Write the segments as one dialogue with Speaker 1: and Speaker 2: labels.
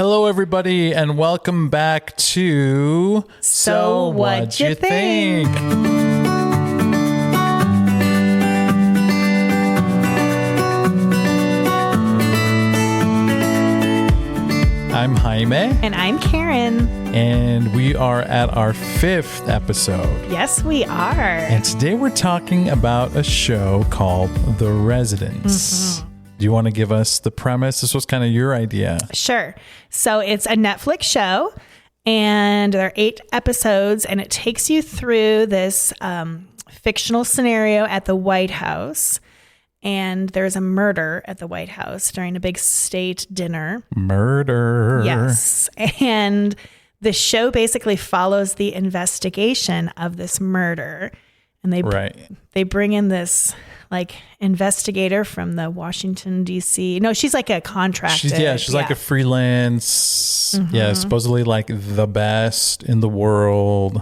Speaker 1: Hello, everybody, and welcome back to
Speaker 2: So What You Think?
Speaker 1: I'm Jaime.
Speaker 2: And I'm Karen.
Speaker 1: And we are at our 5th episode.
Speaker 2: Yes, we are.
Speaker 1: And today we're talking about a show called The Residence. Mm-hmm. Do you want to give us the premise? This was kind of your idea.
Speaker 2: Sure. So it's a Netflix show, and there are 8 episodes, and it takes you through this fictional scenario at the White House. And there's a murder at the White House during a big state dinner.
Speaker 1: Murder.
Speaker 2: Yes. And the show basically follows the investigation of this murder. And they bring in this like investigator from the Washington, D.C. No, she's like a contractor.
Speaker 1: She's like a freelance. Mm-hmm. Yeah, supposedly like the best in the world.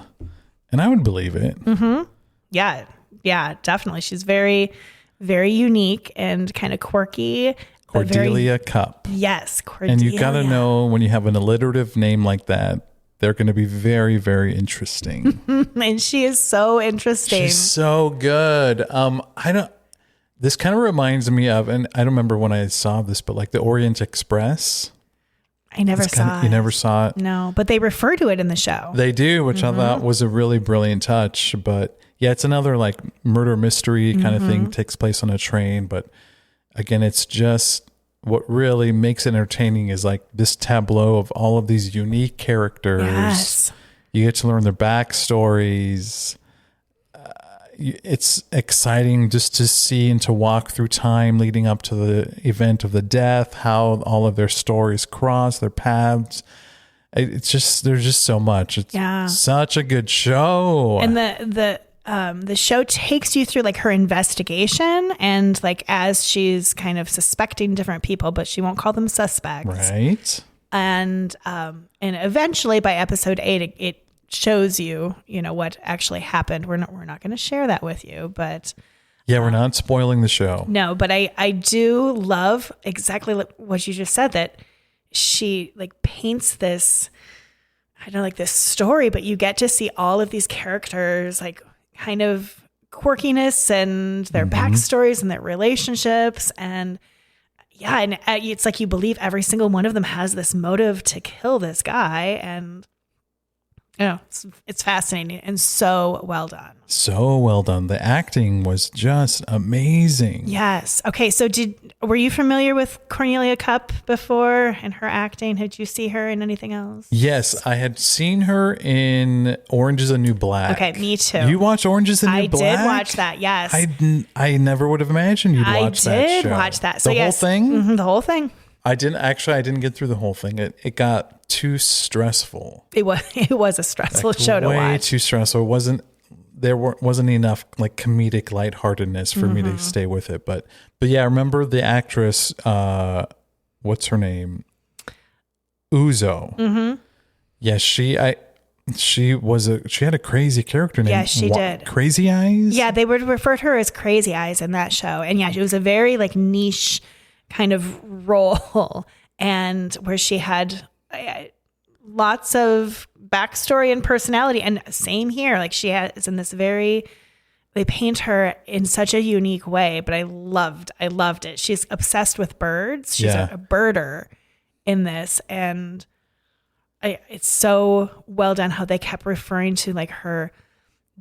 Speaker 1: And I would believe it.
Speaker 2: Mm-hmm. Yeah, definitely. She's very, very unique and kind of quirky.
Speaker 1: Cordelia Cup.
Speaker 2: Yes, Cordelia.
Speaker 1: And you got to know when you have an alliterative name like that, they're going to be very, very interesting.
Speaker 2: And she is so interesting.
Speaker 1: She's so good. This kind of reminds me of, and I don't remember when I saw this, but like the Orient Express.
Speaker 2: I never saw it.
Speaker 1: You never saw it?
Speaker 2: No, but they refer to it in the show.
Speaker 1: They do, which I thought was a really brilliant touch. But yeah, it's another like murder mystery kind of thing, takes place on a train. But again, it's just what really makes it entertaining is like this tableau of all of these unique characters.
Speaker 2: Yes.
Speaker 1: You get to learn their backstories. It's exciting just to see and to walk through time leading up to the event of the death, how all of their stories cross, their paths. It's just, there's just so much. It's such a good show.
Speaker 2: And the show takes you through like her investigation and like as she's kind of suspecting different people, but she won't call them suspects.
Speaker 1: Right.
Speaker 2: And eventually by episode 8, it shows you what actually happened. We're not going to share that with you, but
Speaker 1: we're not spoiling the show.
Speaker 2: No, but I do love exactly what you just said, that she like paints this, I don't know, like this story, but you get to see all of these characters like kind of quirkiness and their backstories and their relationships. And it's like you believe every single one of them has this motive to kill this guy. And it's fascinating and so well done.
Speaker 1: So well done. The acting was just amazing.
Speaker 2: Yes. Okay. So were you familiar with Cordelia Cup before and her acting? Had you see her in anything else?
Speaker 1: Yes, I had seen her in Orange is the New Black.
Speaker 2: Okay, me too.
Speaker 1: You watched Orange is the New Black?
Speaker 2: I did watch that, yes.
Speaker 1: I never would have imagined you'd watch that show.
Speaker 2: I did watch that. So
Speaker 1: the whole thing?
Speaker 2: Mm-hmm, the whole thing.
Speaker 1: I didn't get through the whole thing. It got too stressful.
Speaker 2: It was a stressful show to watch.
Speaker 1: Way too stressful. There wasn't enough like comedic lightheartedness for me to stay with it. But yeah, I remember the actress, what's her name? Uzo. Mm-hmm. Yeah, she had a crazy character name.
Speaker 2: Yeah, she did.
Speaker 1: Crazy Eyes?
Speaker 2: Yeah, they would refer to her as Crazy Eyes in that show. And yeah, it was a very like niche kind of role, and where she had lots of backstory and personality. And same here, like she is in this they paint her in such a unique way, but I loved it. She's obsessed with birds. She's a birder in this, and it's so well done how they kept referring to like her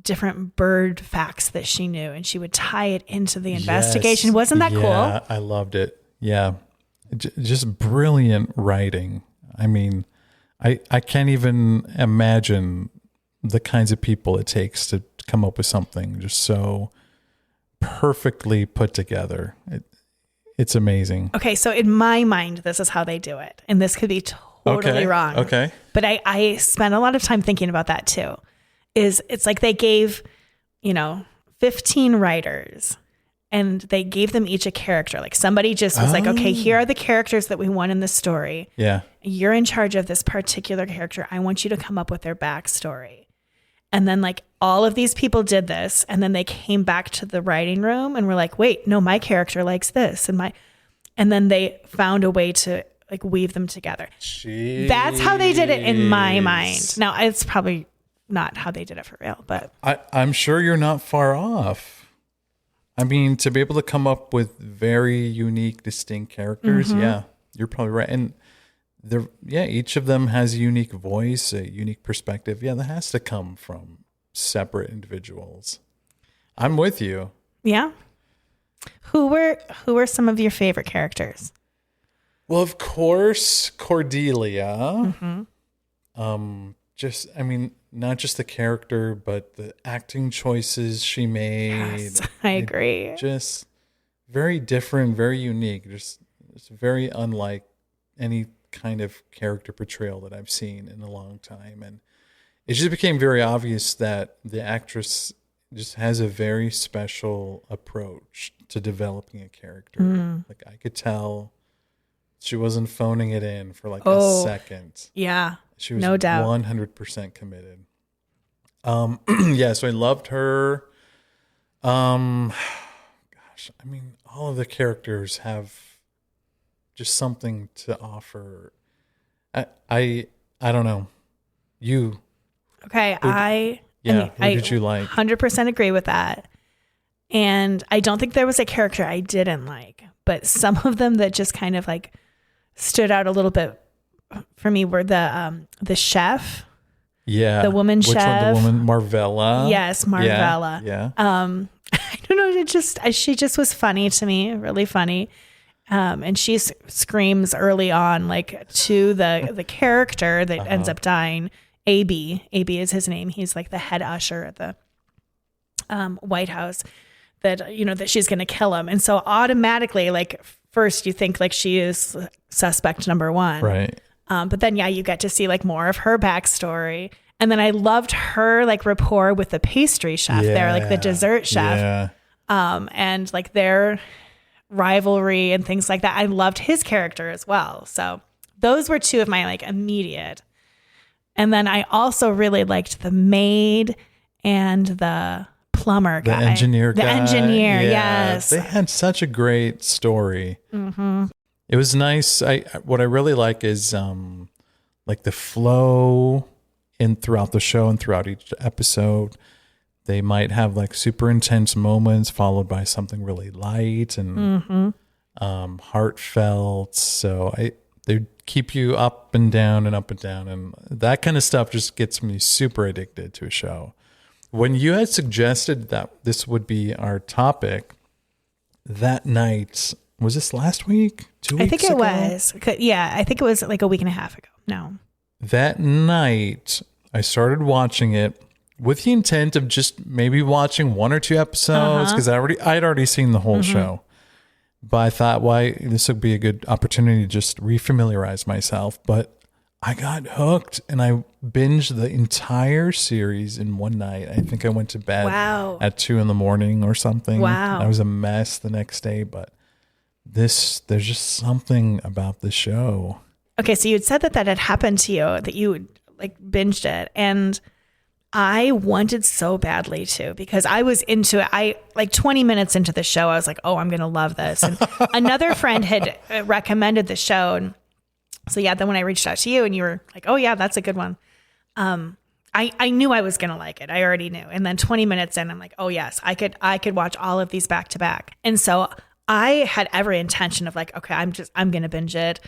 Speaker 2: different bird facts that she knew, and she would tie it into the investigation.
Speaker 1: Yes.
Speaker 2: Wasn't that cool?
Speaker 1: Yeah, I loved it. Yeah. Just brilliant writing. I mean, I can't even imagine the kinds of people it takes to come up with something just so perfectly put together. It's amazing.
Speaker 2: Okay, so in my mind, this is how they do it. And this could be totally wrong.
Speaker 1: Okay.
Speaker 2: But I spent a lot of time thinking about that too. It's like they gave, 15 writers, and they gave them each a character. Like somebody just was like, okay, here are the characters that we want in the story.
Speaker 1: Yeah.
Speaker 2: You're in charge of this particular character. I want you to come up with their backstory. And then like all of these people did this, and then they came back to the writing room and were like, wait, no, my character likes this. And then they found a way to like weave them together. That's how they did it in my mind. Now, it's probably not how they did it for real, but
Speaker 1: I'm sure you're not far off. I mean, to be able to come up with very unique, distinct characters, yeah, you're probably right. And each of them has a unique voice, a unique perspective. Yeah, that has to come from separate individuals. I'm with you.
Speaker 2: Yeah. Who were some of your favorite characters?
Speaker 1: Well, of course, Cordelia. Not just the character, but the acting choices she made.
Speaker 2: Yes, I agree.
Speaker 1: Just very different, very unique. Just very unlike any kind of character portrayal that I've seen in a long time. And it just became very obvious that the actress just has a very special approach to developing a character. Like, I could tell she wasn't phoning it in for like a second.
Speaker 2: Yeah.
Speaker 1: She was
Speaker 2: no doubt
Speaker 1: 100% committed. Yeah, so I loved her. Gosh, I mean, all of the characters have just something to offer. I don't know. You.
Speaker 2: Okay,
Speaker 1: who did you like?
Speaker 2: 100% agree with that. And I don't think there was a character I didn't like, but some of them that just kind of like stood out a little bit for me were the chef.
Speaker 1: Yeah.
Speaker 2: The woman chef.
Speaker 1: Which one? The woman Marvella.
Speaker 2: Yes, Marvella.
Speaker 1: Yeah.
Speaker 2: I don't know. She just was funny to me, really funny. And she screams early on, like, to the character that ends up dying. AB is his name. He's like the head usher at the White House. That she's going to kill him, and so automatically, like, first you think like she is suspect number one,
Speaker 1: right?
Speaker 2: But then you get to see like more of her backstory, and then I loved her like rapport with the pastry chef there, like the dessert chef, and like their rivalry and things like that. I loved his character as well. So those were two of my like immediate. And then I also really liked the maid and the plumber guy.
Speaker 1: The engineer guy.
Speaker 2: The engineer, yes.
Speaker 1: They had such a great story. It was nice. What I really like is like the flow throughout the show and throughout each episode. They might have like super intense moments followed by something really light and heartfelt. So they keep you up and down and up and down. And that kind of stuff just gets me super addicted to a show. When you had suggested that this would be our topic that night, was this last week? 2 weeks ago?
Speaker 2: I think it was. Yeah, I think it was like a week and a half ago. No.
Speaker 1: That night, I started watching it with the intent of just maybe watching one or two episodes because I'd already seen the whole show. But I thought, this would be a good opportunity to just refamiliarize myself. But I got hooked and I binged the entire series in one night. I think I went to bed at 2 a.m. or something.
Speaker 2: Wow.
Speaker 1: I was a mess the next day, but there's just something about the show.
Speaker 2: Okay, so you had said that had happened to you, that you like binged it, and I wanted so badly to, because I was into it. I like 20 minutes into the show, I was like, oh, I'm going to love this. And another friend had recommended the show. And so then when I reached out to you and you were like, oh yeah, that's a good one. I knew I was going to like it. I already knew. And then 20 minutes in, I'm like, oh yes, I could watch all of these back to back. And so I had every intention of like, okay, I'm going to binge it.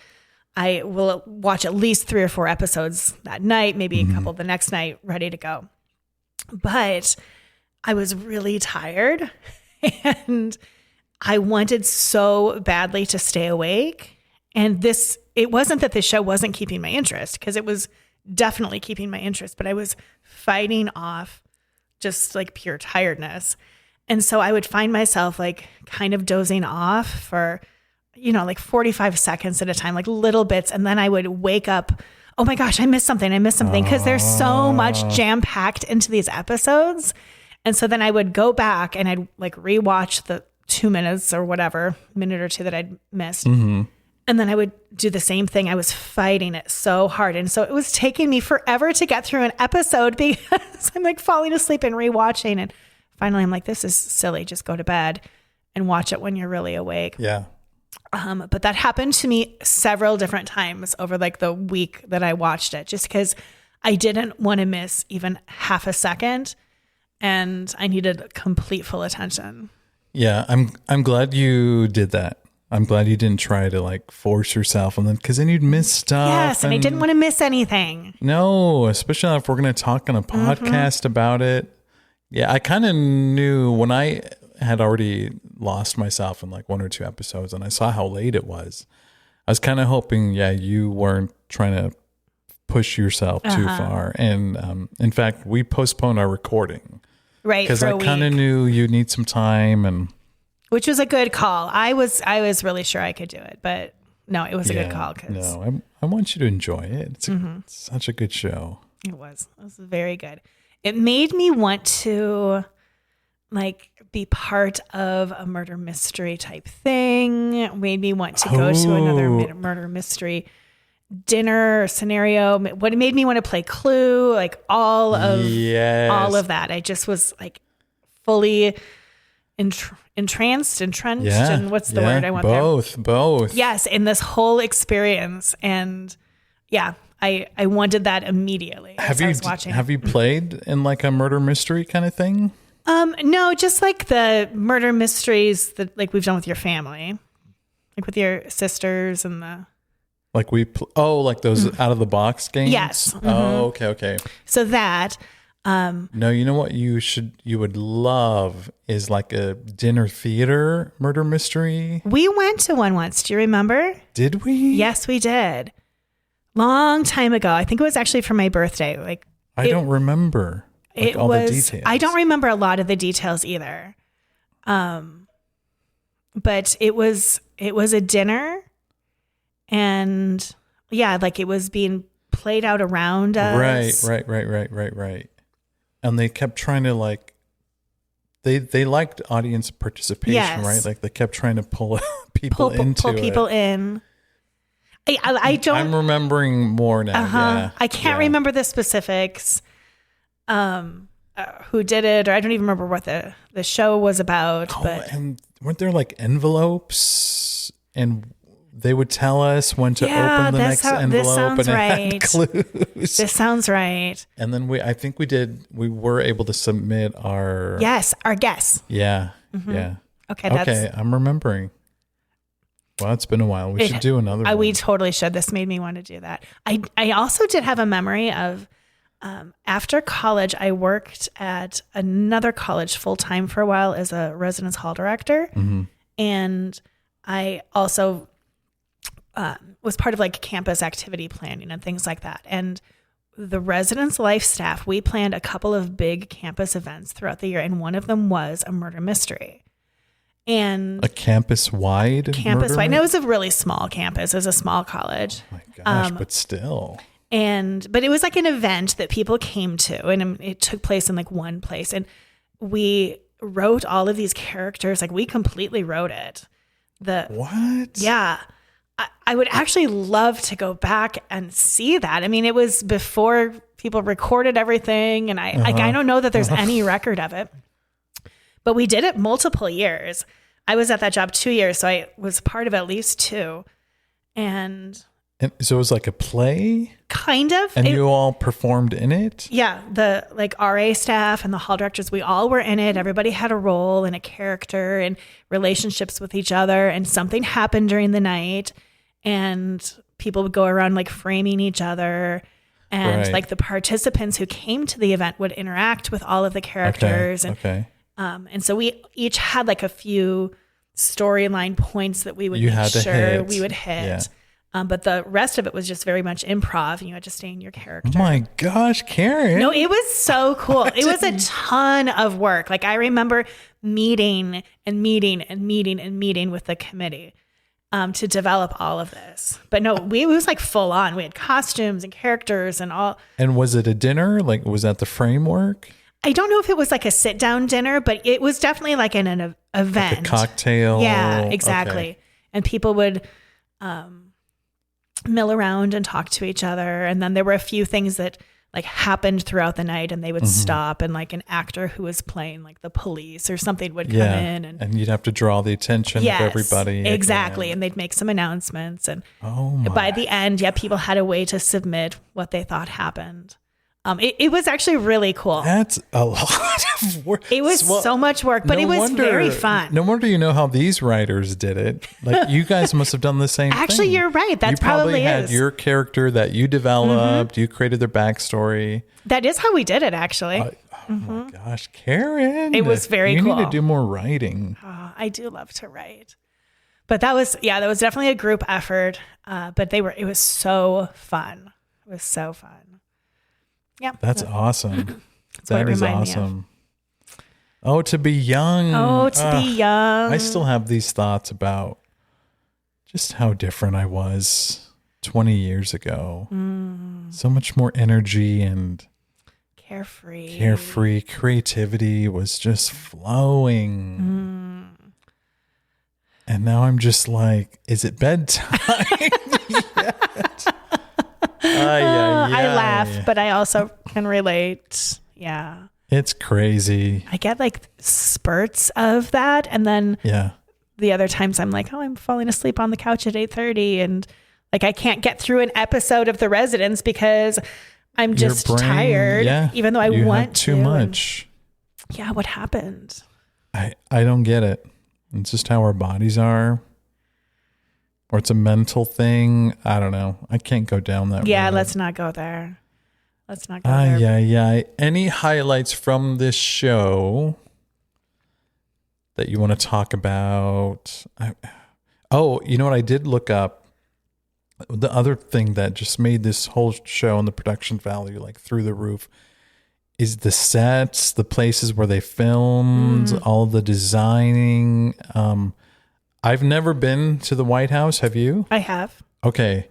Speaker 2: I will watch at least 3 or 4 episodes that night, maybe a couple the next night, ready to go. But I was really tired and I wanted so badly to stay awake. And it wasn't that the show wasn't keeping my interest, because it was definitely keeping my interest, but I was fighting off just like pure tiredness. And so I would find myself like kind of dozing off for, like 45 seconds at a time, like little bits. And then I would wake up. Oh my gosh, I missed something. Because there's so much jam packed into these episodes. And so then I would go back and I'd like rewatch the 2 minutes or whatever, minute or two that I'd missed. And then I would do the same thing. I was fighting it so hard. And so it was taking me forever to get through an episode because I'm like falling asleep and rewatching. And finally I'm like, this is silly. Just go to bed and watch it when you're really awake.
Speaker 1: Yeah.
Speaker 2: But that happened to me several different times over like the week that I watched it, just because I didn't want to miss even half a second, and I needed complete full attention.
Speaker 1: Yeah, I'm glad you did that. I'm glad you didn't try to like force yourself, and then because then you'd miss stuff.
Speaker 2: Yes, and I didn't want to miss anything.
Speaker 1: No, especially if we're going to talk on a podcast about it. Yeah, I kind of knew when I had already lost myself in like 1 or 2 episodes, and I saw how late it was. I was kind of hoping, you weren't trying to push yourself too far. And in fact, we postponed our recording.
Speaker 2: Right,
Speaker 1: because I kind of knew you need some time, and
Speaker 2: which was a good call. I was really sure I could do it, but no, it was a good call.
Speaker 1: No, I want you to enjoy it. It's such a good show.
Speaker 2: It was very good. It made me want to like be part of a murder mystery type thing. It made me want to go to another murder mystery dinner scenario. What made me want to play Clue, like all of that. I just was like fully entrenched, and what's the word I want
Speaker 1: both.
Speaker 2: Yes, in this whole experience. And I wanted that immediately as I was watching.
Speaker 1: Have you played in like a murder mystery kind of thing?
Speaker 2: No, just like the murder mysteries that like we've done with your family, like with your sisters and the.
Speaker 1: Like like those out of the box games?
Speaker 2: Yes. Mm-hmm.
Speaker 1: Oh, okay.
Speaker 2: So that.
Speaker 1: No, you know what you would love is like a dinner theater murder mystery.
Speaker 2: We went to one once. Do you remember?
Speaker 1: Did we?
Speaker 2: Yes, we did. Long time ago. I think it was actually for my birthday. Like
Speaker 1: I don't remember all the details.
Speaker 2: I don't remember a lot of the details either. But it was a dinner. And like it was being played out around us.
Speaker 1: Right. And they kept trying to like, they liked audience participation, right? Like they kept trying to pull people
Speaker 2: in. I don't.
Speaker 1: I'm remembering more now. Yeah.
Speaker 2: I can't remember the specifics. Who did it, or I don't even remember what the show was about. But
Speaker 1: and weren't there like envelopes and they would tell us when to open the next envelope, and it had clues.
Speaker 2: This sounds right.
Speaker 1: And then I think we were able to submit our
Speaker 2: guess.
Speaker 1: Yeah. Mm-hmm. Yeah.
Speaker 2: Okay.
Speaker 1: I'm remembering. Well, it's been a while. We should do another one.
Speaker 2: We totally should. This made me want to do that. I also did have a memory of after college, I worked at another college full-time for a while as a residence hall director. Mm-hmm. And I also was part of like campus activity planning and things like that. And the residence life staff, we planned a couple of big campus events throughout the year. And one of them was a murder mystery. And
Speaker 1: a campus-wide?
Speaker 2: And it was a really small campus. It was a small college.
Speaker 1: Oh my gosh, but still.
Speaker 2: But it was like an event that people came to, and it took place in like one place. And we wrote all of these characters. Like we completely wrote it.
Speaker 1: What?
Speaker 2: Yeah. I would actually love to go back and see that. I mean, it was before people recorded everything, and I don't know that there's any record of it. But we did it multiple years. I was at that job 2 years, so I was part of at least 2. And
Speaker 1: so it was like a play?
Speaker 2: Kind of.
Speaker 1: And you all performed in it?
Speaker 2: Yeah. The like RA staff and the hall directors, we all were in it. Everybody had a role and a character and relationships with each other. And something happened during the night, and people would go around like framing each other. And like the participants who came to the event would interact with all of the characters. And so we each had like a few storyline points that we would make sure we would hit. Yeah. But the rest of it was just very much improv, and you had to stay in your character.
Speaker 1: Oh my gosh, Karen.
Speaker 2: No, it was so cool. It was a ton of work. Like I remember meeting with the committee to develop all of this. But no, it was like full on. We had costumes and characters and all. And
Speaker 1: was it a dinner? Like, was that the framework?
Speaker 2: I don't know if it was like a sit down dinner, but it was definitely like an event.
Speaker 1: Like a cocktail.
Speaker 2: Yeah, exactly. Okay. And people would mill around and talk to each other. And then there were a few things that like happened throughout the night, and they would stop, and like an actor who was playing like the police or something would come in,
Speaker 1: and you'd have to draw the attention of everybody.
Speaker 2: Exactly. And they'd make some announcements, and by the end, people had a way to submit what they thought happened. It was actually really cool.
Speaker 1: That's a lot of work.
Speaker 2: It was so much work, but it was very fun.
Speaker 1: No wonder you know how these writers did it. Like you guys must have done the same thing.
Speaker 2: Actually, you're right. That's
Speaker 1: you probably
Speaker 2: probably
Speaker 1: had
Speaker 2: is.
Speaker 1: your character that you developed. You created their backstory.
Speaker 2: That is how we did it, actually.
Speaker 1: Oh my gosh, Karen.
Speaker 2: It was very cool.
Speaker 1: You need to do more writing.
Speaker 2: Oh, I do love to write. But that was definitely a group effort. But it was so fun. It was so fun. Yeah.
Speaker 1: That's awesome.
Speaker 2: That
Speaker 1: is awesome. Oh, to be young.
Speaker 2: Oh, to be young.
Speaker 1: I still have these thoughts about just how different I was 20 years ago. So much more energy and carefree. Creativity was just flowing. And now I'm just like, is it bedtime yet?
Speaker 2: I laugh, but I also can relate. Yeah.
Speaker 1: It's crazy.
Speaker 2: I get like spurts of that. And then the other times I'm like, I'm falling asleep on the couch at 8:30. And like, I can't get through an episode of The Residence because I'm just tired, even though I want
Speaker 1: too much.
Speaker 2: And, what happened?
Speaker 1: I don't get it. It's just how our bodies are. Or it's a mental thing. I don't know. I can't go down that road.
Speaker 2: Let's not go there. Let's not go there.
Speaker 1: Yeah. Any highlights from this show that you want to talk about? You know what? I did look up. The other thing that just made this whole show and the production value like through the roof is the sets, the places where they filmed, all the designing. I've never been to the White House. Have you?
Speaker 2: I have.
Speaker 1: Okay.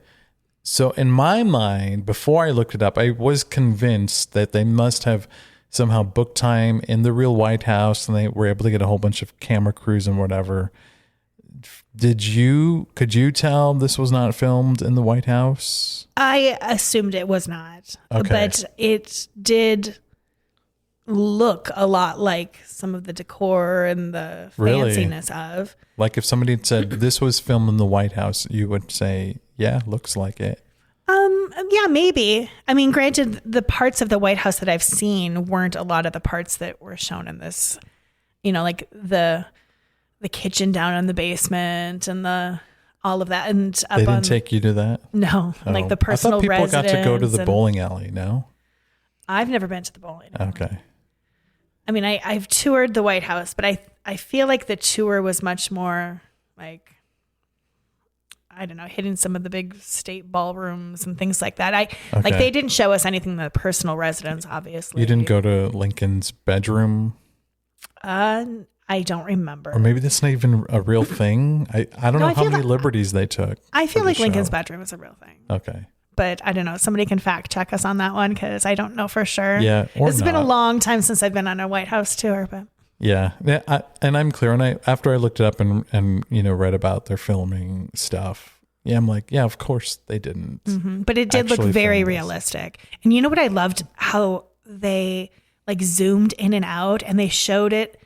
Speaker 1: So in my mind, before I looked it up, I was convinced that they must have somehow booked time in the real White House and they were able to get a whole bunch of camera crews and whatever. Could you tell this was not filmed in the White House?
Speaker 2: I assumed it was not.
Speaker 1: Okay.
Speaker 2: But it did look a lot like some of the decor and the fanciness of.
Speaker 1: Like if somebody had said this was filmed in the White House, you would say, yeah, looks like it.
Speaker 2: Yeah, maybe. I mean, granted, the parts of the White House that I've seen weren't a lot of the parts that were shown in this, like the kitchen down in the basement and all of that. And
Speaker 1: they didn't take you to that?
Speaker 2: No, like the personal
Speaker 1: I thought people got to go to the
Speaker 2: and
Speaker 1: bowling alley, no?
Speaker 2: I've never been to the bowling alley.
Speaker 1: Okay.
Speaker 2: I mean, I've toured the White House, but I feel like the tour was much more like, I don't know, hitting some of the big state ballrooms and things like that. Like they didn't show us anything in the personal residence, obviously.
Speaker 1: You didn't go to Lincoln's bedroom?
Speaker 2: I don't remember.
Speaker 1: Or maybe that's not even a real thing. I don't know how many liberties they took.
Speaker 2: I feel like Lincoln's bedroom is a real thing.
Speaker 1: Okay.
Speaker 2: But I don't know. Somebody can fact check us on that one because I don't know for sure.
Speaker 1: Yeah.
Speaker 2: It's been a long time since I've been on a White House tour, but
Speaker 1: yeah. And I'm clear. And after I looked it up and read about their filming stuff, I'm like, yeah, of course they didn't.
Speaker 2: Mm-hmm. But it did look very realistic. And you know what I loved? How they like zoomed in and out and they showed it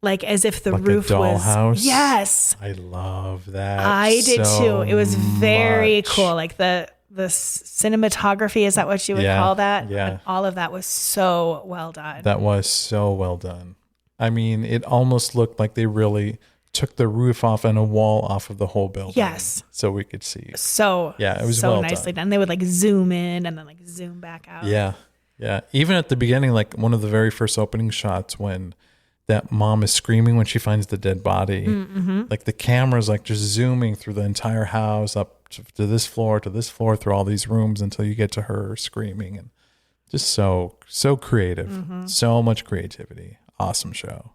Speaker 2: like as if the roof was
Speaker 1: dollhouse.
Speaker 2: Yes.
Speaker 1: I love that.
Speaker 2: I did too. It was very cool. Like the cinematography, is that what you would call that?
Speaker 1: Yeah.
Speaker 2: And all of that was so well done.
Speaker 1: That was so well done. I mean, it almost looked like they really took the roof off and a wall off of the whole building.
Speaker 2: Yes.
Speaker 1: So we could see.
Speaker 2: So
Speaker 1: it was
Speaker 2: so
Speaker 1: well
Speaker 2: nicely done. They would like zoom in and then like zoom back out.
Speaker 1: Yeah. Yeah. Even at the beginning, like one of the very first opening shots when that mom is screaming when she finds the dead body, like the camera's like just zooming through the entire house up to this floor, through all these rooms until you get to her screaming, and just so creative, so much creativity. Awesome show.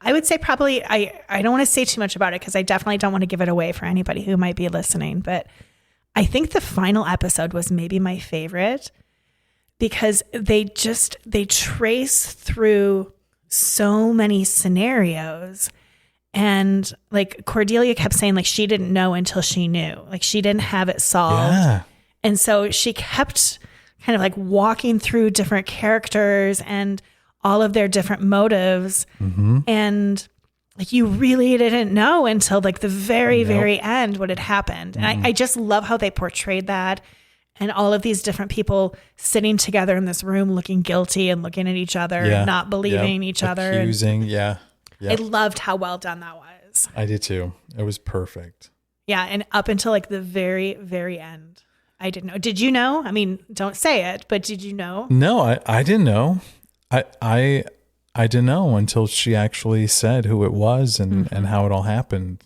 Speaker 2: I would say probably, I don't want to say too much about it because I definitely don't want to give it away for anybody who might be listening, but I think the final episode was maybe my favorite because they trace through so many scenarios. And like Cordelia kept saying like she didn't know until she knew, like she didn't have it solved. Yeah. And so she kept kind of like walking through different characters and all of their different motives. And like you really didn't know until like the very, very end what had happened. And I just love how they portrayed that. And all of these different people sitting together in this room looking guilty and looking at each other and not believing each other.
Speaker 1: Accusing,
Speaker 2: I loved how well done that was.
Speaker 1: I did too. It was perfect.
Speaker 2: Yeah, and up until like the very, very end. I didn't know. Did you know? I mean, don't say it, but did you know?
Speaker 1: No, I didn't know. I didn't know until she actually said who it was and how it all happened.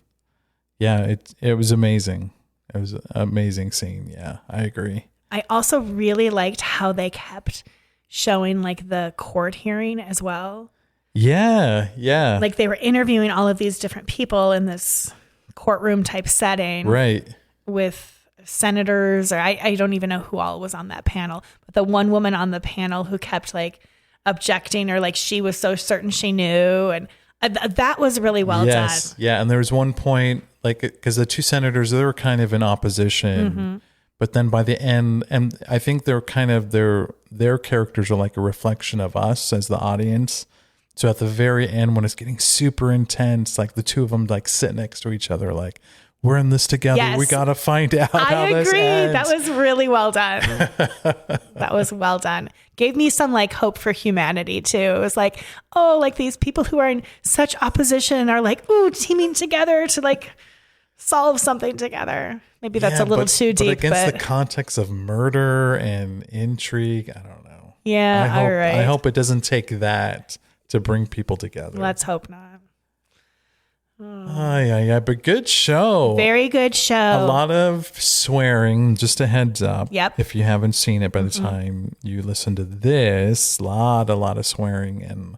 Speaker 1: Yeah, it was amazing. It was an amazing scene. Yeah, I agree.
Speaker 2: I also really liked how they kept showing like the court hearing as well.
Speaker 1: Yeah, yeah.
Speaker 2: Like they were interviewing all of these different people in this courtroom type setting.
Speaker 1: Right.
Speaker 2: With senators, or I don't even know who all was on that panel, but the one woman on the panel who kept like objecting, or like she was so certain she knew, and that was really well done.
Speaker 1: Yeah, and there was one point, like, because the two senators, they were kind of in opposition, but then by the end, and I think they're kind of their characters are like a reflection of us as the audience. So at the very end, when it's getting super intense, like the two of them like sit next to each other, like, we're in this together.
Speaker 2: Yes.
Speaker 1: We got to find out how this ends.
Speaker 2: I agree. That was really well done. That was well done. Gave me some like hope for humanity too. It was like, oh, like these people who are in such opposition are like, ooh, teaming together to like solve something together. Maybe that's a little too deep.
Speaker 1: But against the context of murder and intrigue, I don't know.
Speaker 2: Yeah, all right.
Speaker 1: I hope it doesn't take that to bring people together.
Speaker 2: Let's hope not.
Speaker 1: Yeah, but good show.
Speaker 2: Very good show.
Speaker 1: A lot of swearing, just a heads up.
Speaker 2: Yep.
Speaker 1: If you haven't seen it by the time you listen to this, a lot of swearing. And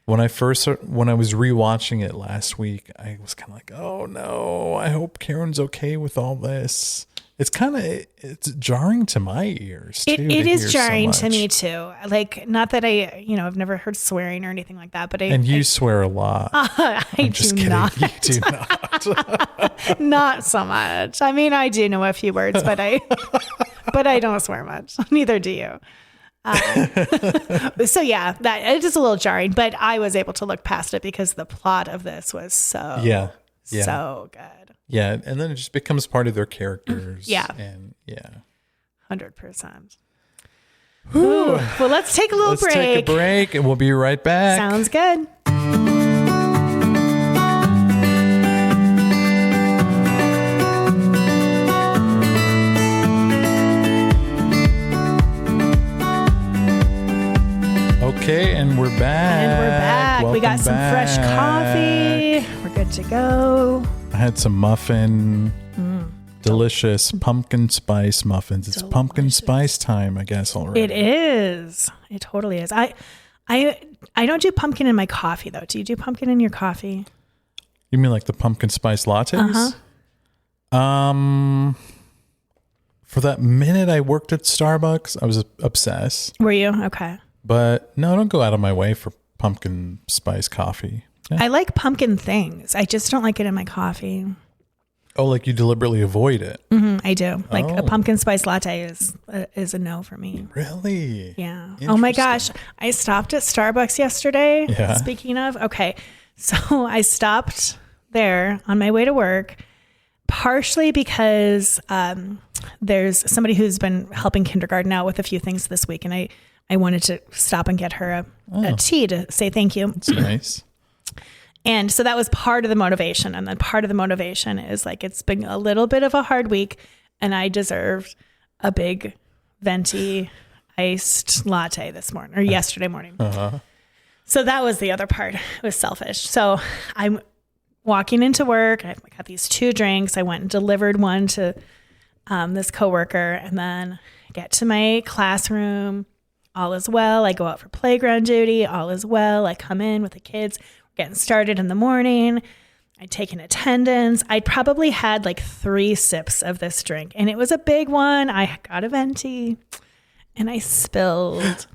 Speaker 1: when I was rewatching it last week, I was kind of like, oh no, I hope Karen's okay with all this. It's jarring to my ears too.
Speaker 2: It is jarring to me too. Like, not that I've never heard swearing or anything like that, but
Speaker 1: you swear a lot.
Speaker 2: I'm just kidding.
Speaker 1: Not. You do not.
Speaker 2: Not so much. I mean, I do know a few words, but I don't swear much. Neither do you. So yeah, that it is a little jarring, but I was able to look past it because the plot of this was so good.
Speaker 1: Yeah, and then it just becomes part of their characters.
Speaker 2: Yeah.
Speaker 1: And yeah.
Speaker 2: 100%. Well, let's take a little break.
Speaker 1: Let's take a break and we'll be right back.
Speaker 2: Sounds good.
Speaker 1: Okay, and we're back.
Speaker 2: We got some fresh coffee. We're good to go.
Speaker 1: I had some muffin, delicious pumpkin spice muffins. It's pumpkin spice time, I guess, already.
Speaker 2: It is. It totally is. I don't do pumpkin in my coffee, though. Do you do pumpkin in your coffee?
Speaker 1: You mean like the pumpkin spice lattes? For that minute I worked at Starbucks, I was obsessed.
Speaker 2: Were you? Okay.
Speaker 1: But no, I don't go out of my way for pumpkin spice coffee. Yeah.
Speaker 2: I like pumpkin things. I just don't like it in my coffee.
Speaker 1: Oh, like you deliberately avoid it?
Speaker 2: I do. Like a pumpkin spice latte is a no for me.
Speaker 1: Really?
Speaker 2: Yeah. Oh my gosh. I stopped at Starbucks yesterday.
Speaker 1: Yeah.
Speaker 2: Speaking of, okay. So I stopped there on my way to work, partially because there's somebody who's been helping kindergarten out with a few things this week. And I wanted to stop and get her a tea to say thank you.
Speaker 1: That's nice.
Speaker 2: And so that was part of the motivation. And then part of the motivation is like, it's been a little bit of a hard week and I deserved a big venti iced latte this morning or yesterday morning. So that was the other part. It was selfish. So I'm walking into work. I got these 2 drinks. I went and delivered one to this coworker, and then I get to my classroom. All is well. I go out for playground duty. All is well. I come in with the kids. We're getting started in the morning. I take an attendance. I probably had like 3 sips of this drink, and it was a big one. I got a venti, and I spilled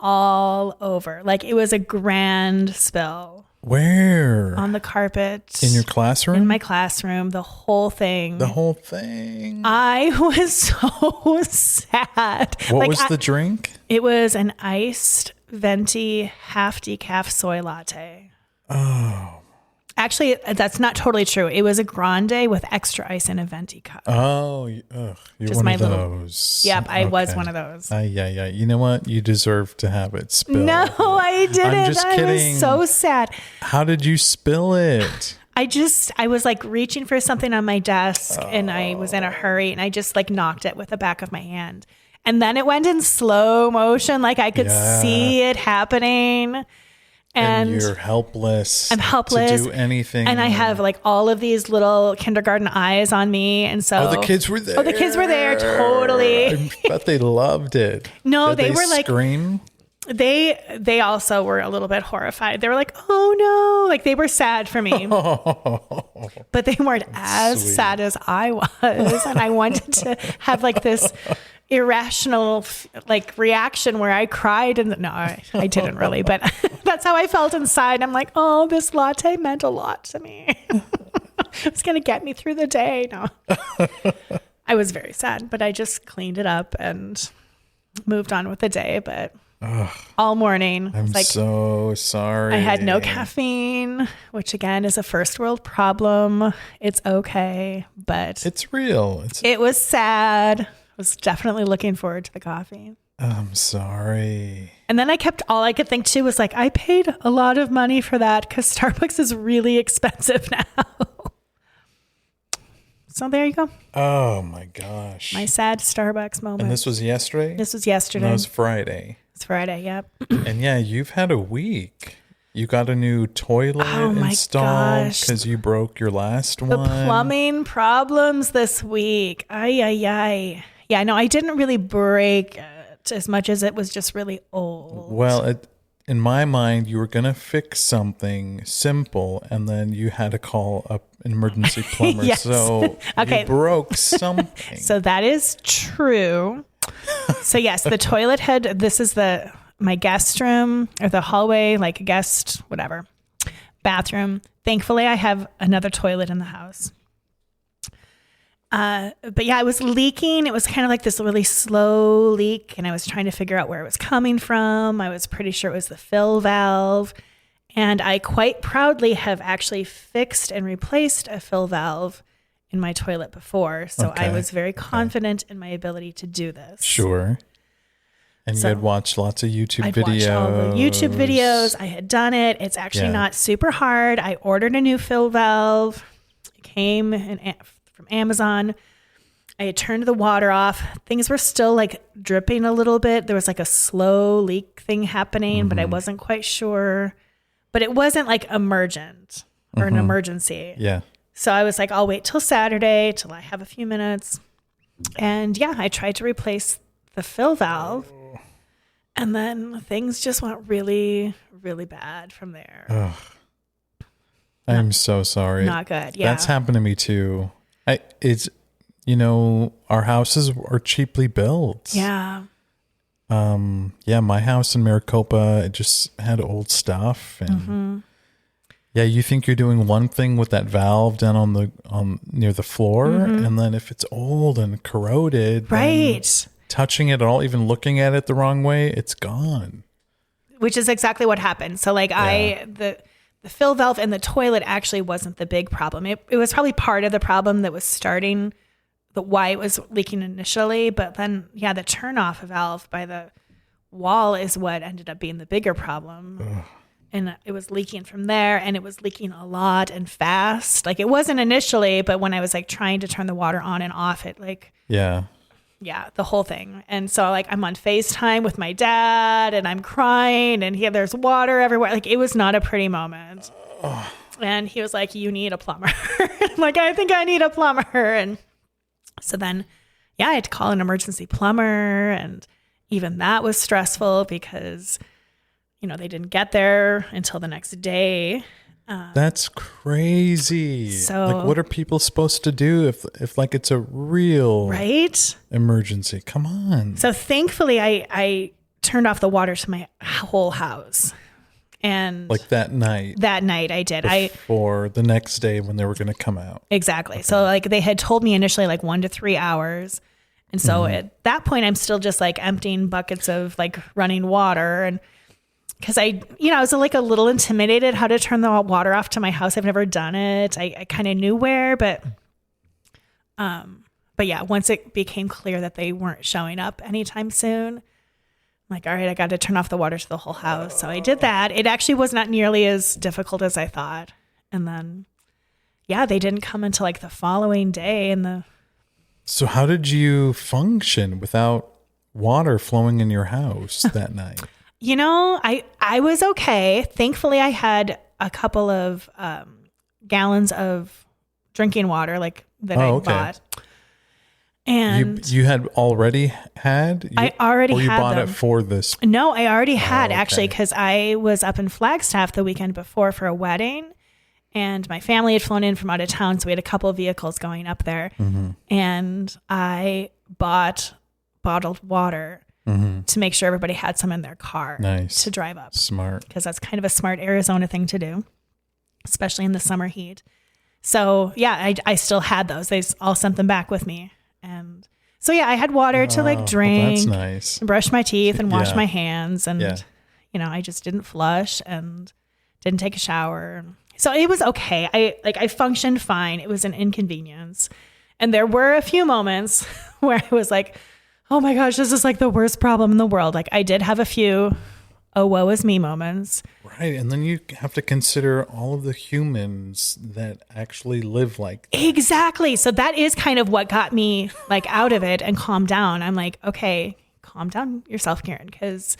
Speaker 2: all over. Like it was a grand spill.
Speaker 1: Where?
Speaker 2: On the carpet.
Speaker 1: In your classroom?
Speaker 2: In my classroom. The whole thing.
Speaker 1: The whole thing.
Speaker 2: I was so sad.
Speaker 1: What was the drink?
Speaker 2: It was an iced venti half decaf soy latte.
Speaker 1: Oh.
Speaker 2: Actually, that's not totally true. It was a grande with extra ice in a venti cup.
Speaker 1: Oh, you're just one of those.
Speaker 2: Yep, I was one of those.
Speaker 1: Yeah. You know what? You deserve to have it spilled.
Speaker 2: No, I didn't.
Speaker 1: I'm just kidding.
Speaker 2: I was so sad.
Speaker 1: How did you spill it?
Speaker 2: I was like reaching for something on my desk and I was in a hurry and I just like knocked it with the back of my hand. And then it went in slow motion. Like I could see it happening. And
Speaker 1: you're helpless.
Speaker 2: I'm helpless
Speaker 1: to do anything.
Speaker 2: And I have like all of these little kindergarten eyes on me. And so
Speaker 1: the kids were there.
Speaker 2: Oh, the kids were there. Totally.
Speaker 1: I bet they loved it.
Speaker 2: No,
Speaker 1: Did
Speaker 2: they were like
Speaker 1: scream?
Speaker 2: They also were a little bit horrified. They were like, oh no, like they were sad for me, but they weren't as sad as I was. And I wanted to have like this irrational like reaction where I cried and no, I didn't really, but that's how I felt inside. I'm like, oh, this latte meant a lot to me. It's going to get me through the day. No, I was very sad, but I just cleaned it up and moved on with the day. But all morning,
Speaker 1: I'm
Speaker 2: like,
Speaker 1: so sorry.
Speaker 2: I had no caffeine, which again is a first world problem. It's okay, but
Speaker 1: it's real.
Speaker 2: It was sad. I was definitely looking forward to the coffee.
Speaker 1: I'm sorry.
Speaker 2: And then all I could think too was like, I paid a lot of money for that because Starbucks is really expensive now. So there you go.
Speaker 1: Oh my gosh.
Speaker 2: My sad Starbucks moment.
Speaker 1: And this was yesterday?
Speaker 2: This was yesterday.
Speaker 1: No, it was Friday.
Speaker 2: It's Friday, yep.
Speaker 1: And yeah, you've had a week. You got a new toilet installed because you broke your last one.
Speaker 2: The plumbing problems this week. Ay. Yeah, no, I didn't really break it as much as it was just really old.
Speaker 1: Well, in my mind, you were going to fix something simple and then you had to call up an emergency plumber.
Speaker 2: Yes.
Speaker 1: So you broke something.
Speaker 2: So that is true. So yes, the toilet this is my guest room or the hallway, like guest, whatever, bathroom. Thankfully, I have another toilet in the house. But yeah, it was leaking. It was kind of like this really slow leak and I was trying to figure out where it was coming from. I was pretty sure it was the fill valve. And I quite proudly have actually fixed and replaced a fill valve in my toilet before. So I was very confident in my ability to do this.
Speaker 1: Sure. And you had watched lots of YouTube videos.
Speaker 2: Watched all the YouTube videos. I had done it. It's actually not super hard. I ordered a new fill valve. It came from Amazon. I had turned the water off. Things were still like dripping a little bit. There was like a slow leak thing happening, but I wasn't quite sure. But it wasn't like emergent or an emergency.
Speaker 1: Yeah.
Speaker 2: So I was like, I'll wait till Saturday till I have a few minutes. And yeah, I tried to replace the fill valve. And then things just went really, really bad from there.
Speaker 1: Ugh. I'm so sorry.
Speaker 2: Not good. Yeah.
Speaker 1: That's happened to me too. Our houses are cheaply built.
Speaker 2: Yeah.
Speaker 1: My house in Maricopa, it just had old stuff. And yeah, you think you're doing one thing with that valve down near the floor. And then if it's old and corroded,
Speaker 2: right.
Speaker 1: Touching it at all, even looking at it the wrong way, it's gone.
Speaker 2: Which is exactly what happened. So like the fill valve in the toilet actually wasn't the big problem. It was probably part of the problem that was starting why it was leaking initially. But then, the turnoff valve by the wall is what ended up being the bigger problem. Ugh. And it was leaking from there and it was leaking a lot and fast. Like it wasn't initially, but when I was like trying to turn the water on and off, it like... Yeah, the whole thing. And so like I'm on FaceTime with my dad and I'm crying and there's water everywhere. Like it was not a pretty moment. And he was like, you need a plumber. I'm like, I think I need a plumber. And so then, I had to call an emergency plumber. And even that was stressful because, they didn't get there until the next day.
Speaker 1: That's crazy.
Speaker 2: So,
Speaker 1: like, what are people supposed to do if like it's a real
Speaker 2: emergency?
Speaker 1: Come on.
Speaker 2: So thankfully, I turned off the water to my whole house. And
Speaker 1: like that night
Speaker 2: I did.
Speaker 1: For the next day when they were going to come out.
Speaker 2: Exactly. Okay. So like they had told me initially like 1 to 3 hours. And so at that point, I'm still just like emptying buckets of like running water. And because I was like a little intimidated how to turn the water off to my house. I've never done it. I kind of knew where, but yeah, once it became clear that they weren't showing up anytime soon, I'm like, all right, I got to turn off the water to the whole house. So I did that. It actually was not nearly as difficult as I thought. And then, yeah, they didn't come until like the following day.
Speaker 1: So how did you function without water flowing in your house that night?
Speaker 2: I was okay. Thankfully, I had a couple of gallons of drinking water that I bought. And
Speaker 1: you had already had?
Speaker 2: I already
Speaker 1: or you
Speaker 2: had
Speaker 1: bought
Speaker 2: them.
Speaker 1: it for this?
Speaker 2: No, I already had actually, because I was up in Flagstaff the weekend before for a wedding, and my family had flown in from out of town, so we had a couple of vehicles going up there, and I bought bottled water to make sure everybody had some in their car to drive up.
Speaker 1: Smart.
Speaker 2: Because that's kind of a smart Arizona thing to do, especially in the summer heat. So yeah, I still had those. They all sent them back with me. And so yeah, I had water to like drink,
Speaker 1: that's nice.
Speaker 2: And brush my teeth and wash my hands. And I just didn't flush and didn't take a shower. So it was okay. I functioned fine. It was an inconvenience. And there were a few moments where I was like, oh my gosh, this is like the worst problem in the world. Like I did have a few, oh, woe is me moments.
Speaker 1: Right. And then you have to consider all of the humans that actually live like that.
Speaker 2: Exactly. So that is kind of what got me like out of it and calmed down. I'm like, okay, calm down yourself, Karen, because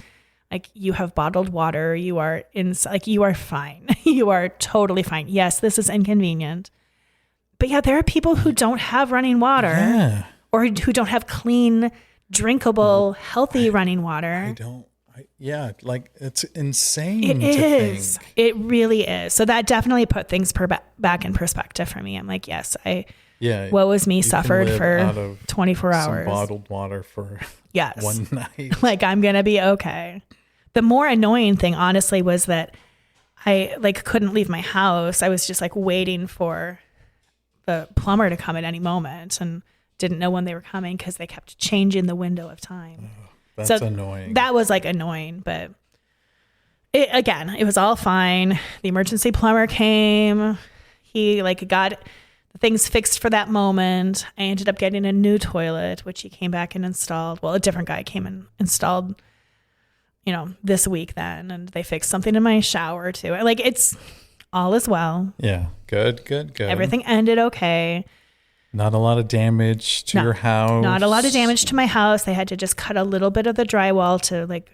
Speaker 2: like you have bottled water. You are you are fine. You are totally fine. Yes, this is inconvenient. But yeah, there are people who don't have running water or who don't have clean, drinkable, healthy running water.
Speaker 1: Like it's insane.
Speaker 2: It is. Think. It really is. So that definitely put things back in perspective for me. I'm like, yes, woe is me, suffered for 24 hours.
Speaker 1: Some bottled water for one night.
Speaker 2: Like I'm going to be okay. The more annoying thing, honestly, was that I like couldn't leave my house. I was just like waiting for the plumber to come at any moment and didn't know when they were coming because they kept changing the window of time.
Speaker 1: That's annoying.
Speaker 2: That was like annoying, but it was all fine. The emergency plumber came. He like got the things fixed for that moment. I ended up getting a new toilet, which he came back and installed. Well, a different guy came and installed, this week then, and they fixed something in my shower too. Like it's all is well.
Speaker 1: Yeah. Good.
Speaker 2: Everything ended okay.
Speaker 1: Not a lot of damage to your house.
Speaker 2: Not a lot of damage to my house. They had to just cut a little bit of the drywall to like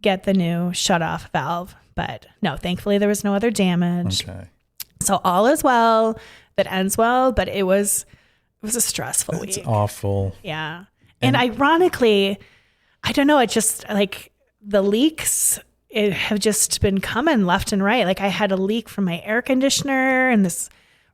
Speaker 2: get the new shut off valve. But no, thankfully there was no other damage.
Speaker 1: Okay.
Speaker 2: So all is well. That ends well. But it was a stressful week.
Speaker 1: It's awful.
Speaker 2: Yeah. And ironically, I don't know. It just like the leaks have just been coming left and right. Like I had a leak from my air conditioner and this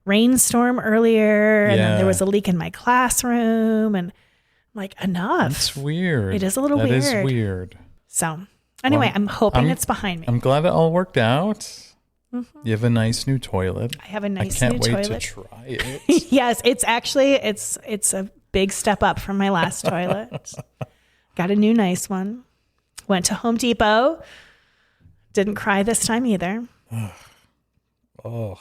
Speaker 2: rainstorm earlier, and then there was a leak in my classroom, and I'm like, enough.
Speaker 1: It's weird.
Speaker 2: It is a little weird.
Speaker 1: That is weird.
Speaker 2: So anyway, I'm hoping it's behind me.
Speaker 1: I'm glad it all worked out. You have a nice new toilet.
Speaker 2: I have a nice new toilet.
Speaker 1: I can't wait to try it.
Speaker 2: Yes, it's actually it's a big step up from my last toilet. Got a new nice one. Went to Home Depot. Didn't cry this time either.
Speaker 1: Oh.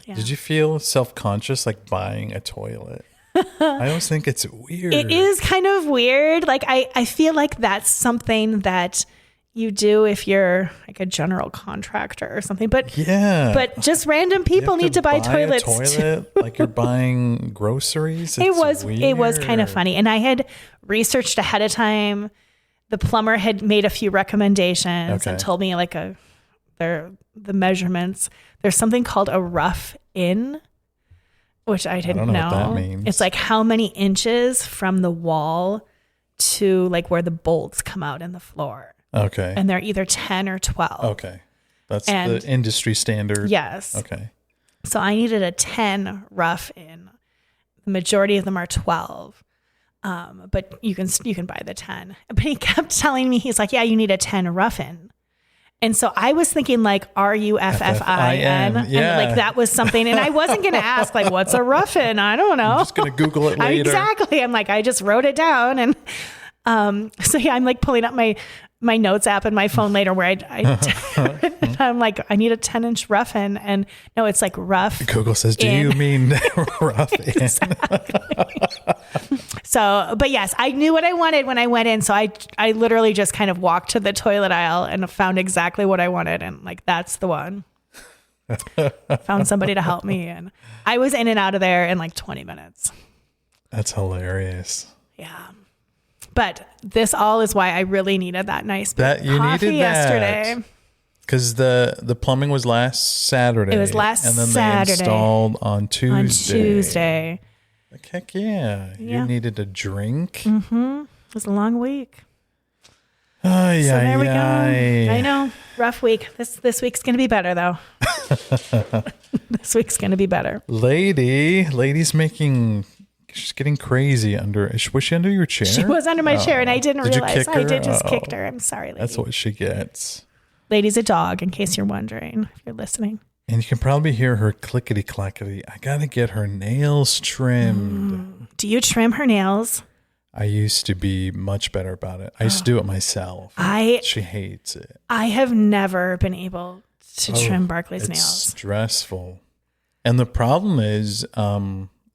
Speaker 1: Yeah. Did you feel self-conscious like buying a toilet? I always think it's weird.
Speaker 2: It is kind of weird. Like I feel like that's something that you do if you're like a general contractor or something. But just random people need to buy toilets.
Speaker 1: Like you're buying groceries.
Speaker 2: It was kind of funny. And I had researched ahead of time. The plumber had made a few recommendations and told me like the measurements. There's something called a rough in, which I didn't know.
Speaker 1: What that means.
Speaker 2: It's like how many inches from the wall to like where the bolts come out in the floor.
Speaker 1: Okay.
Speaker 2: And they're either 10 or 12.
Speaker 1: Okay. That's the industry standard.
Speaker 2: Yes.
Speaker 1: Okay.
Speaker 2: So I needed a 10 rough in. The majority of them are 12. But you can buy the 10. But he kept telling me, he's like, yeah, you need a 10 roughin. And so I was thinking like RUFFIN.
Speaker 1: Yeah.
Speaker 2: And like that was something. And I wasn't going to ask like, what's a roffin? I don't know.
Speaker 1: I'm just going to Google it later.
Speaker 2: Exactly. I'm like, I just wrote it down. And so yeah, I'm like pulling up my notes app in my phone later where I'm like, I need a 10-inch roughin. And no, it's like rough.
Speaker 1: Google says, do you mean rough in?
Speaker 2: Exactly. So, but yes, I knew what I wanted when I went in. So I literally just kind of walked to the toilet aisle and found exactly what I wanted. And like, that's the one. Found somebody to help me. And I was in and out of there in like 20 minutes.
Speaker 1: That's hilarious.
Speaker 2: Yeah. But this all is why I really needed that nice coffee yesterday.
Speaker 1: Because the plumbing was last Saturday.
Speaker 2: It was last Saturday.
Speaker 1: And then they installed on Tuesday. Like, heck yeah. You needed a drink.
Speaker 2: Mm-hmm. It was a long week.
Speaker 1: Oh, yeah.
Speaker 2: So there we go. I know. Rough week. This week's going to be better, though. This week's going to be better.
Speaker 1: Lady's making... She's getting crazy was she under your chair?
Speaker 2: She was under my chair and I didn't realize. I did just kicked her. I'm sorry, lady.
Speaker 1: That's what she gets.
Speaker 2: Lady's a dog, in case you're wondering, if you're listening.
Speaker 1: And you can probably hear her clickety-clackety. I got to get her nails trimmed.
Speaker 2: Do you trim her nails?
Speaker 1: I used to be much better about it. I used to do it myself. She hates it.
Speaker 2: I have never been able to trim Barkley's nails.
Speaker 1: It's stressful. And the problem is...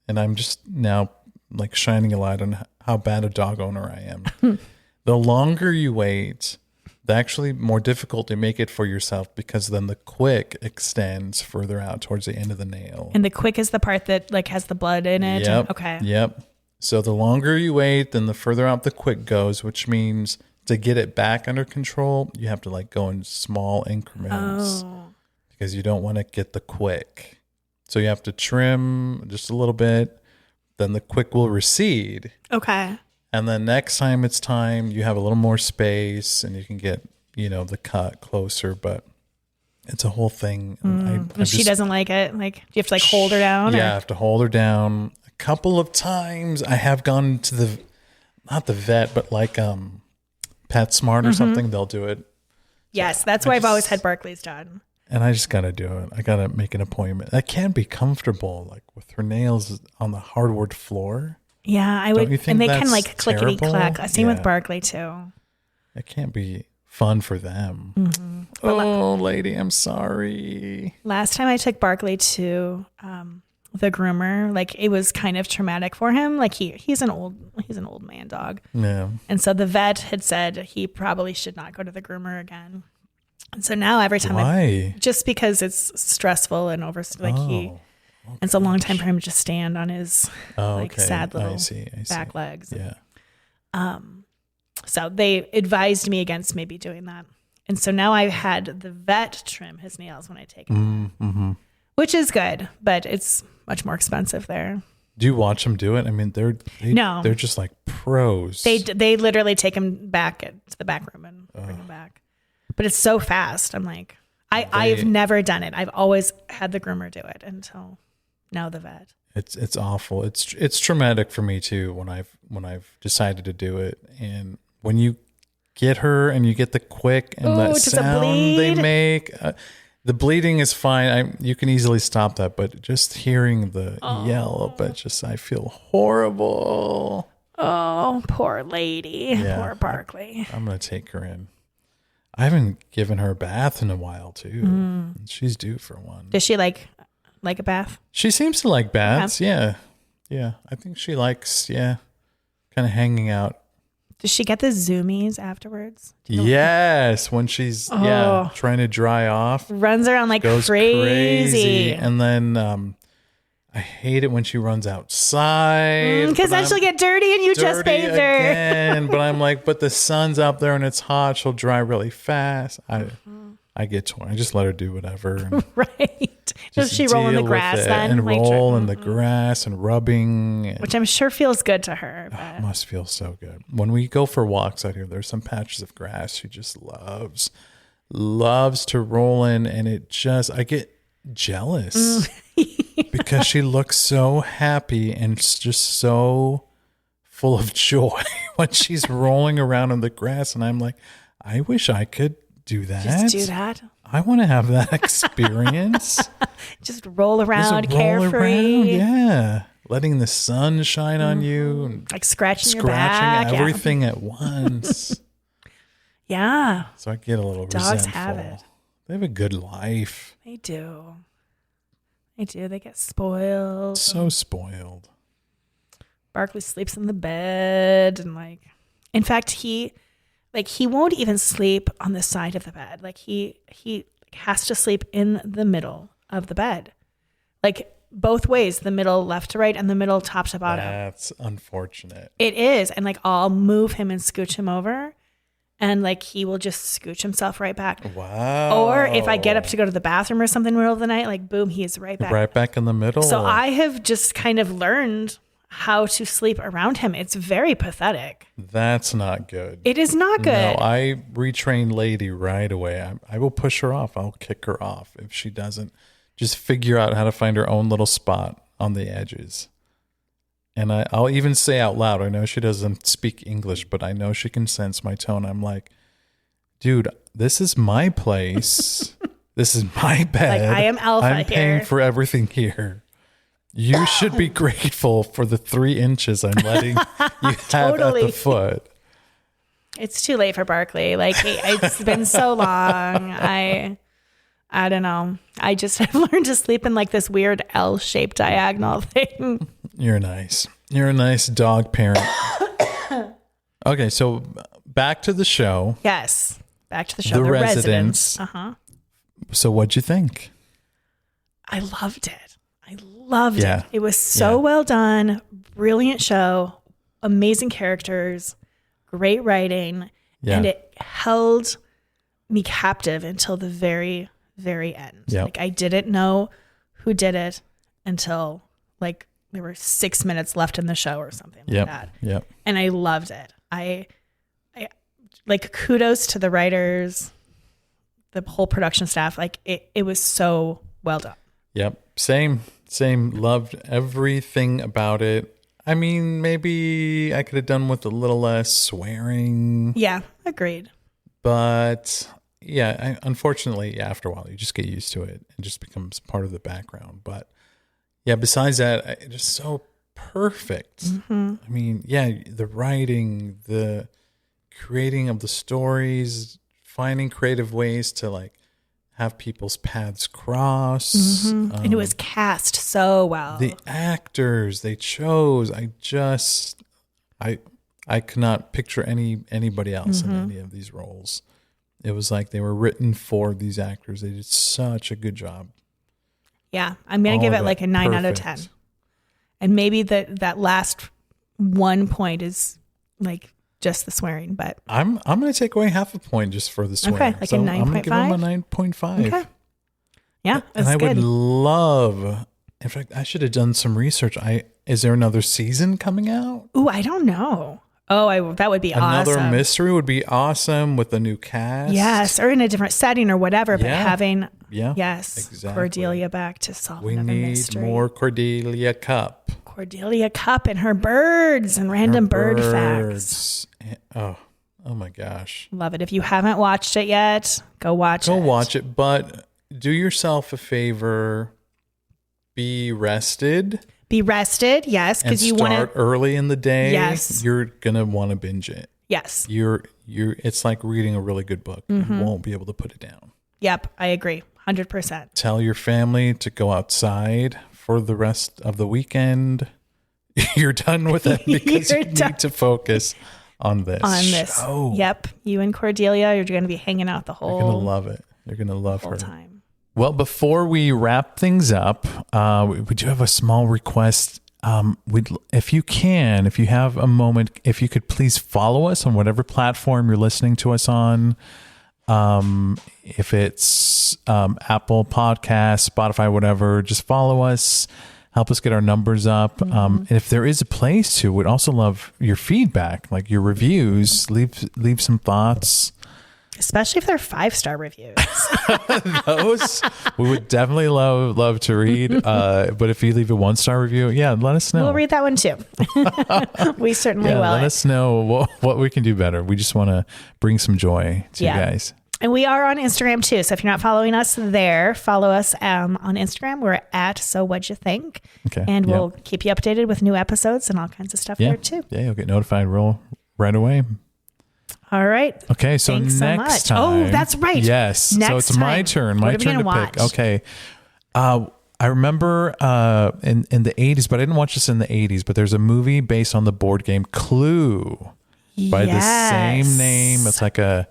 Speaker 1: and I'm just now like shining a light on how bad a dog owner I am. The longer you wait, the actually more difficult to make it for yourself because then the quick extends further out towards the end of the nail.
Speaker 2: And the quick is the part that like has the blood in it.
Speaker 1: Yep.
Speaker 2: Okay.
Speaker 1: Yep. So the longer you wait, then the further out the quick goes, which means to get it back under control, you have to like go in small increments because you don't want to get the quick. So you have to trim just a little bit, then the quick will recede. Okay. And then next time it's time, you have a little more space and you can get, the cut closer, but it's a whole thing.
Speaker 2: She doesn't like it. Like, do you have to like hold her down?
Speaker 1: Yeah, I have to hold her down. A couple of times I have gone to not the vet, but like PetSmart or something, they'll do it.
Speaker 2: Yes, so that's why I've always had Barkley's done.
Speaker 1: And I just got to do it. I got to make an appointment. That can be comfortable, like with her nails on the hardwood floor.
Speaker 2: Yeah, I would. And they can like clickety-clack. Same with Barkley too.
Speaker 1: It can't be fun for them. Mm-hmm. Oh, lady, I'm sorry.
Speaker 2: Last time I took Barkley to the groomer, like it was kind of traumatic for him. Like he's an old man dog. Yeah. And so the vet had said he probably should not go to the groomer again. And so now every time just because it's stressful and it's a long time for him to just stand on his sad little back legs. Yeah. So they advised me against maybe doing that. And so now I've had the vet trim his nails when I take him, which is good, but it's much more expensive there.
Speaker 1: Do you watch them do it? I mean, they're just like pros.
Speaker 2: They literally take him back to the back room and bring him back. But it's so fast. I'm like, I've never done it. I've always had the groomer do it until now the vet.
Speaker 1: It's awful. It's traumatic for me too when I've decided to do it. And when you get her and you get the quick and that sound they make, the bleeding is fine. You can easily stop that, but just hearing the yell, I feel horrible.
Speaker 2: Oh, poor lady. Yeah, poor Barkley.
Speaker 1: I'm gonna take her in. I haven't given her a bath in a while too. She's due for one.
Speaker 2: Does she like a bath?
Speaker 1: She seems to like baths. Yeah. I think she likes kind of hanging out.
Speaker 2: Does she get the zoomies afterwards?
Speaker 1: Yes, when she's trying to dry off.
Speaker 2: Runs around like crazy.
Speaker 1: And then I hate it when she runs outside.
Speaker 2: Because then she'll get dirty and you just bathed her.
Speaker 1: Again, but I'm like, but the sun's out there and it's hot. She'll dry really fast. I get torn. I just let her do whatever.
Speaker 2: Right. Does she roll in the grass then?
Speaker 1: And roll in the grass and rubbing.
Speaker 2: Which I'm sure feels good to her.
Speaker 1: It must feel so good. When we go for walks out here, there's some patches of grass she just loves to roll in. And I get jealous because she looks so happy and just so full of joy when she's rolling around on the grass. And I'm like, I wish I could do that.
Speaker 2: Just do that.
Speaker 1: I want to have that experience.
Speaker 2: Just roll around,
Speaker 1: Just roll
Speaker 2: carefree.
Speaker 1: around, yeah. Letting the sun shine on you. And
Speaker 2: like scratching your back.
Speaker 1: Everything at once.
Speaker 2: Yeah.
Speaker 1: So I get a little
Speaker 2: Dogs
Speaker 1: resentful.
Speaker 2: have it.
Speaker 1: They have a good life.
Speaker 2: They do. They do. They get spoiled.
Speaker 1: So spoiled.
Speaker 2: Barkley sleeps in the bed and like, in fact, he won't even sleep on the side of the bed. Like he has to sleep in the middle of the bed. Like both ways, the middle left to right and the middle top to bottom.
Speaker 1: That's unfortunate.
Speaker 2: It is. And like I'll move him and scooch him over and like he will just scooch himself right back.
Speaker 1: Wow.
Speaker 2: Or if I get up to go to the bathroom or something in the middle of the night, like boom, he is right back.
Speaker 1: Right back in the middle.
Speaker 2: So I have just kind of learned how to sleep around him. It's very pathetic.
Speaker 1: That's not good.
Speaker 2: It is not good.
Speaker 1: No, I retrain Lady right away. I will push her off. I'll kick her off if she doesn't just figure out how to find her own little spot on the edges. And I'll even say out loud, I know she doesn't speak English, but I know she can sense my tone. I'm like, dude, this is my place. This is my bed.
Speaker 2: Like I am alpha
Speaker 1: I'm paying
Speaker 2: here.
Speaker 1: for everything here. You should be grateful for the 3 inches I'm letting you have at the foot.
Speaker 2: It's too late for Barkley. Like it's been so long. I don't know. I just have learned to sleep in like this weird L-shaped diagonal thing.
Speaker 1: You're nice. You're a nice dog parent. Okay, so back to the show.
Speaker 2: Yes. Back to the show.
Speaker 1: The
Speaker 2: The
Speaker 1: Residents.
Speaker 2: Uh-huh.
Speaker 1: So what'd you think?
Speaker 2: I loved it. I loved it. It was so well done. Brilliant show. Amazing characters. Great writing.
Speaker 1: Yeah.
Speaker 2: And it held me captive until the very, very end.
Speaker 1: Yep.
Speaker 2: Like I didn't know who did it until like there were 6 minutes left in the show or something like that.
Speaker 1: Yep.
Speaker 2: And I loved it. I like kudos to the writers, the whole production staff. Like it was so well done.
Speaker 1: Yep. Same. Loved everything about it. I mean, maybe I could have done with a little less swearing.
Speaker 2: Yeah, agreed.
Speaker 1: But yeah, unfortunately, after a while, you just get used to it. It just becomes part of the background. But yeah, besides that, it's just so perfect.
Speaker 2: Mm-hmm.
Speaker 1: I mean, yeah, the writing, the creating of the stories, finding creative ways to like have people's paths cross.
Speaker 2: Mm-hmm. And it was cast so well.
Speaker 1: The actors they chose, I could not picture anybody else in any of these roles. It was like they were written for these actors. They did such a good job.
Speaker 2: Yeah, I'm going to give it like a 9 out of 10. And maybe that last 1 point is like just the swearing, but
Speaker 1: I'm going to take away half a point just for the swearing.
Speaker 2: Okay, like a 9.5?
Speaker 1: I'm going to give them a 9.5.
Speaker 2: Okay. Yeah, that's
Speaker 1: and I
Speaker 2: good.
Speaker 1: would love, in fact, I should have done some research. Is there another season coming out?
Speaker 2: Ooh, I don't know. Oh, that would be
Speaker 1: Another
Speaker 2: awesome.
Speaker 1: mystery would be awesome with a new cast.
Speaker 2: Yes, or in a different setting or whatever, but having
Speaker 1: exactly.
Speaker 2: Cordelia back to solve
Speaker 1: We
Speaker 2: another
Speaker 1: need
Speaker 2: mystery.
Speaker 1: more Cordelia Cup.
Speaker 2: Cordelia Cup and her birds and random bird facts.
Speaker 1: Oh my gosh.
Speaker 2: Love it. If you haven't watched it yet, go watch it.
Speaker 1: Go watch it, but do yourself a favor. Be rested.
Speaker 2: Be rested, yes, because you want to
Speaker 1: start early in the day.
Speaker 2: Yes.
Speaker 1: You're gonna want to binge it.
Speaker 2: Yes.
Speaker 1: You're. It's like reading a really good book. You won't be able to put it down.
Speaker 2: Yep, I agree, 100%.
Speaker 1: Tell your family to go outside for the rest of the weekend. You're done with it because you need to focus on this. Show.
Speaker 2: Yep, you and Cordelia, you're going to be hanging out the whole.
Speaker 1: You're gonna love it. You're gonna love her.
Speaker 2: Time.
Speaker 1: Well, before we wrap things up, we do have a small request. If you have a moment, if you could please follow us on whatever platform you're listening to us on. If it's Apple Podcasts, Spotify, whatever, just follow us. Help us get our numbers up. And if there is a place to, we'd also love your feedback, like your reviews. Leave some thoughts.
Speaker 2: especially if they're 5-star reviews.
Speaker 1: Those we would definitely love to read. But if you leave a 1-star review, let us know.
Speaker 2: We'll read that one too. We certainly will.
Speaker 1: Let us know what we can do better. We just want to bring some joy to you guys.
Speaker 2: And we are on Instagram too. So if you're not following us there, follow us on Instagram. We're at So What'd You Think?
Speaker 1: Okay.
Speaker 2: And we'll keep you updated with new episodes and all kinds of stuff there too.
Speaker 1: Yeah, you'll get notified right away.
Speaker 2: All right.
Speaker 1: Okay, so
Speaker 2: Thanks
Speaker 1: next
Speaker 2: so much.
Speaker 1: time.
Speaker 2: Oh, that's right.
Speaker 1: Yes.
Speaker 2: Next
Speaker 1: so it's my turn. My turn to
Speaker 2: watch?
Speaker 1: pick. Okay. I remember in the 80s, but I didn't watch this in the 80s, but there's a movie based on the board game Clue by the same name. It's like a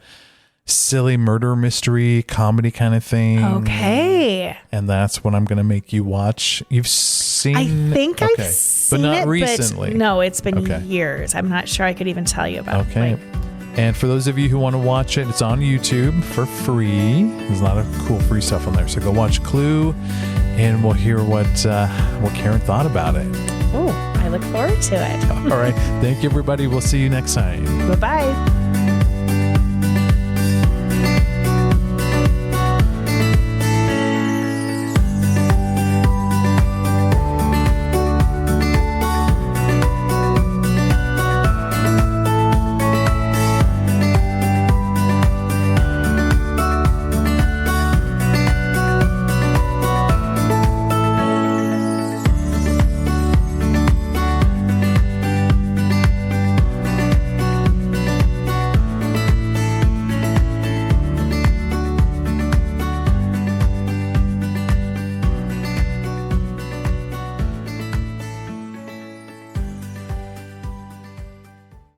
Speaker 1: silly murder mystery comedy kind of thing.
Speaker 2: Okay.
Speaker 1: And that's what I'm going to make you watch. You've seen
Speaker 2: I think I've seen
Speaker 1: but not
Speaker 2: it,
Speaker 1: recently.
Speaker 2: But no, it's been years. I'm not sure I could even tell you about it.
Speaker 1: Okay. And for those of you who want to watch it, it's on YouTube for free. There's a lot of cool free stuff on there. So go watch Clue and we'll hear what Karen thought about it.
Speaker 2: Oh, I look forward to it.
Speaker 1: All right. Thank you, everybody. We'll see you next time.
Speaker 2: Bye-bye.